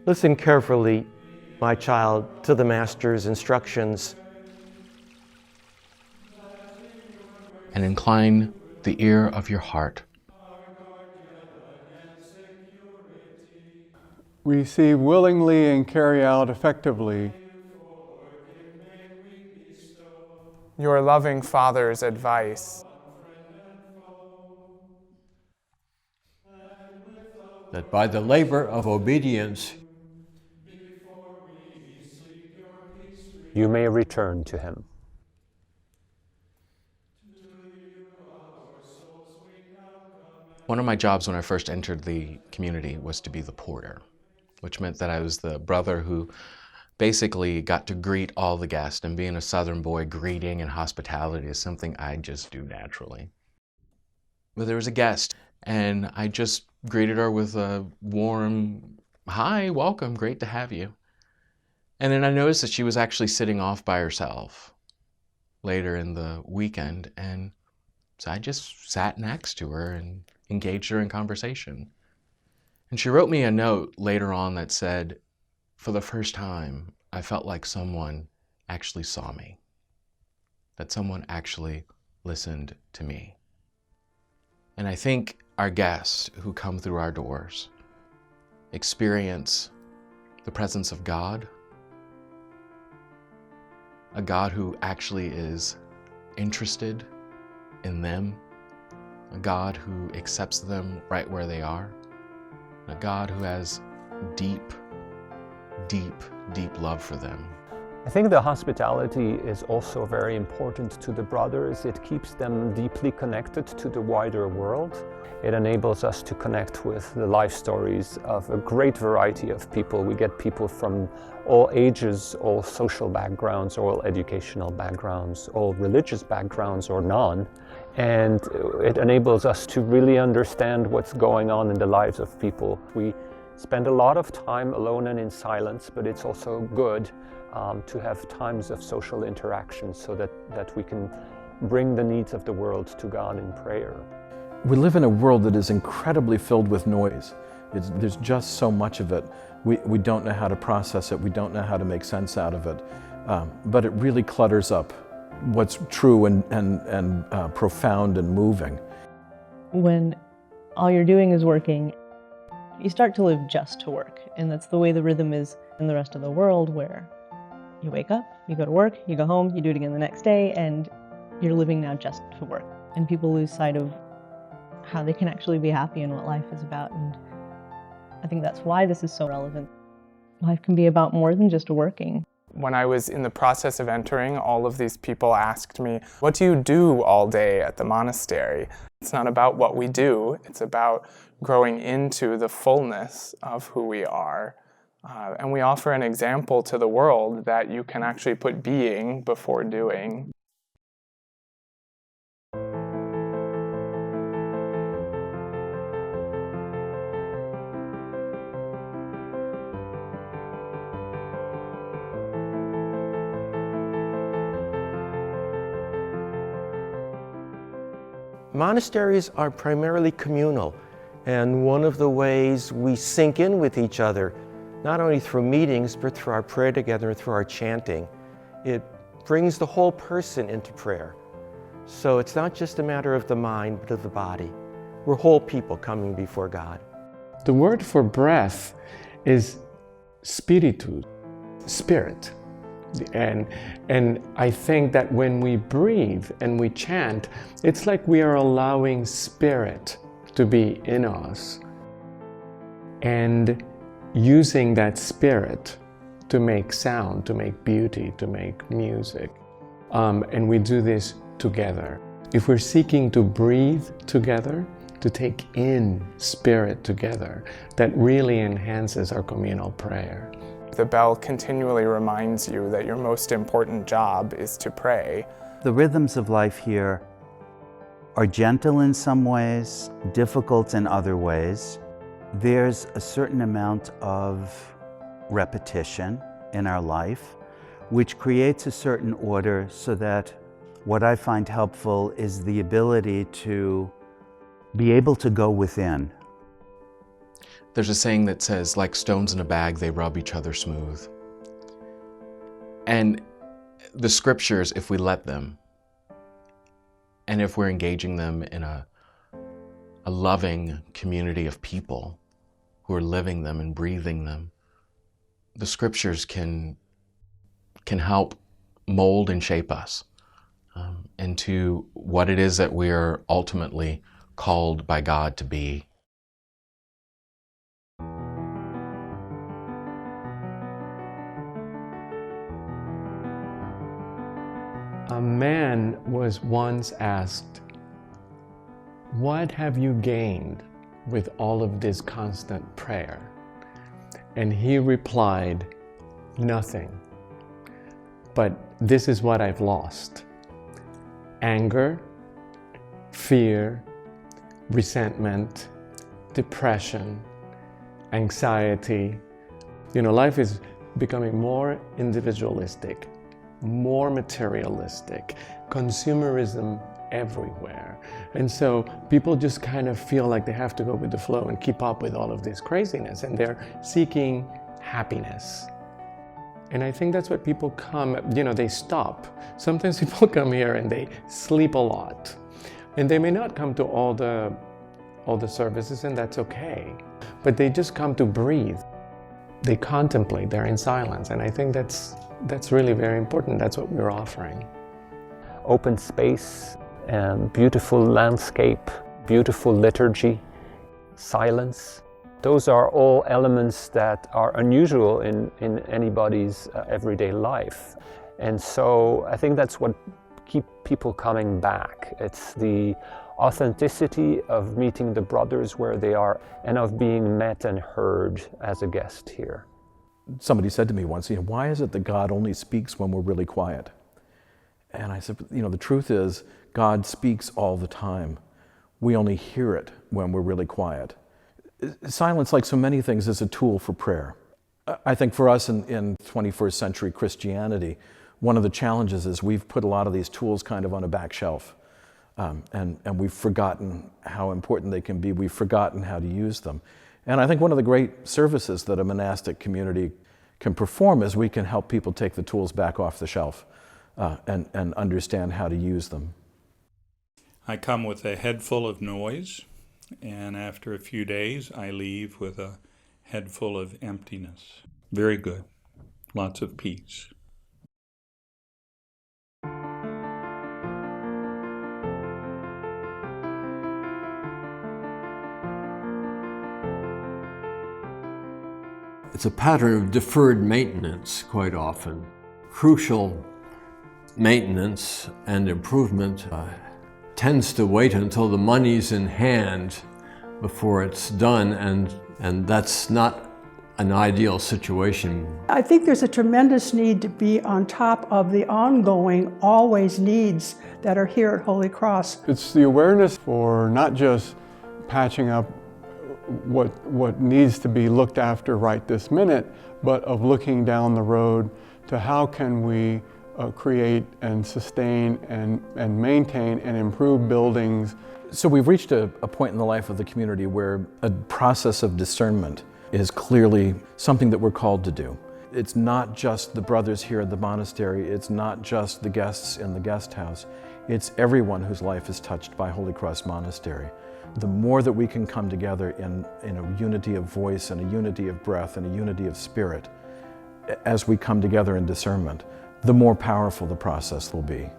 Listen carefully, my child, to the Master's instructions. And incline the ear of your heart. Receive willingly and carry out effectively your loving Father's advice. That by the labor of obedience you may return to him. One of my jobs when I first entered the community was to be the porter, which meant that I was the brother who basically got to greet all the guests, and being a Southern boy, greeting and hospitality is something I just do naturally. But there was a guest, and I just greeted her with a warm, "Hi, welcome, great to have you." And then I noticed that she was actually sitting off by herself later in the weekend, and so I just sat next to her and engaged her in conversation. And she wrote me a note later on that said, "For the first time, I felt like someone actually saw me, that someone actually listened to me." And I think our guests who come through our doors experience the presence of God, a God who actually is interested in them, a God who accepts them right where they are, a God who has deep, deep, deep love for them. I think the hospitality is also very important to the brothers. It keeps them deeply connected to the wider world. It enables us to connect with the life stories of a great variety of people. We get people from all ages, all social backgrounds, all educational backgrounds, all religious backgrounds or none. And it enables us to really understand what's going on in the lives of people. We spend a lot of time alone and in silence, but it's also good to have times of social interaction so that we can bring the needs of the world to God in prayer. We live in a world that is incredibly filled with noise. There's just so much of it. We don't know how to process it. We don't know how to make sense out of it. But it really clutters up what's true and profound and moving. When all you're doing is working, you start to live just to work. And that's the way the rhythm is in the rest of the world, where you wake up, you go to work, you go home, you do it again the next day, and you're living now just to work. And people lose sight of how they can actually be happy and what life is about. And I think that's why this is so relevant. Life can be about more than just working. When I was in the process of entering, all of these people asked me, "What do you do all day at the monastery?" It's not about what we do, it's about growing into the fullness of who we are. And we offer an example to the world that you can actually put being before doing. Monasteries are primarily communal, and one of the ways we sink in with each other, not only through meetings, but through our prayer together and through our chanting, it brings the whole person into prayer. So it's not just a matter of the mind, but of the body. We're whole people coming before God. The word for breath is spiritu, spirit. And I think that when we breathe and we chant, it's like we are allowing spirit to be in us and using that spirit to make sound, to make beauty, to make music. And we do this together. If we're seeking to breathe together, to take in spirit together, that really enhances our communal prayer. The bell continually reminds you that your most important job is to pray. The rhythms of life here are gentle in some ways, difficult in other ways. There's a certain amount of repetition in our life, which creates a certain order, so that what I find helpful is the ability to be able to go within. There's a saying that says, like stones in a bag, they rub each other smooth. And the scriptures, if we let them, and if we're engaging them in a loving community of people who are living them and breathing them, the scriptures can help mold and shape us into what it is that we're ultimately called by God to be. A man was once asked, "What have you gained with all of this constant prayer?" And he replied, "Nothing. But this is what I've lost: anger, fear, resentment, depression, anxiety." Life is becoming more individualistic, more materialistic, consumerism everywhere. And so people just kind of feel like they have to go with the flow and keep up with all of this craziness, and they're seeking happiness. And I think that's what people come, they stop. Sometimes people come here and they sleep a lot. And they may not come to all the services, and that's okay. But they just come to breathe. They contemplate, they're in silence. And I think that's really very important. That's what we're offering. Open space, beautiful landscape, beautiful liturgy, silence. Those are all elements that are unusual in anybody's everyday life. And so I think that's what keeps people coming back. It's the authenticity of meeting the brothers where they are and of being met and heard as a guest here. Somebody said to me once, why is it that God only speaks when we're really quiet? And I said, the truth is God speaks all the time. We only hear it when we're really quiet. Silence, like so many things, is a tool for prayer. I think for us in 21st century Christianity, one of the challenges is we've put a lot of these tools kind of on a back shelf. And we've forgotten how important they can be. We've forgotten how to use them. And I think one of the great services that a monastic community can perform is we can help people take the tools back off the shelf and understand how to use them. I come with a head full of noise, and after a few days I leave with a head full of emptiness. Very good. Lots of peace. It's a pattern of deferred maintenance quite often. Crucial maintenance and improvement tends to wait until the money's in hand before it's done, and that's not an ideal situation. I think there's a tremendous need to be on top of the ongoing, always needs that are here at Holy Cross. It's the awareness for not just patching up what needs to be looked after right this minute, but of looking down the road to how can we create and sustain and maintain and improve buildings. So we've reached a point in the life of the community where a process of discernment is clearly something that we're called to do. It's not just the brothers here at the monastery, it's not just the guests in the guest house, it's everyone whose life is touched by Holy Cross Monastery. The more that we can come together in a unity of voice and a unity of breath and a unity of spirit as we come together in discernment, the more powerful the process will be.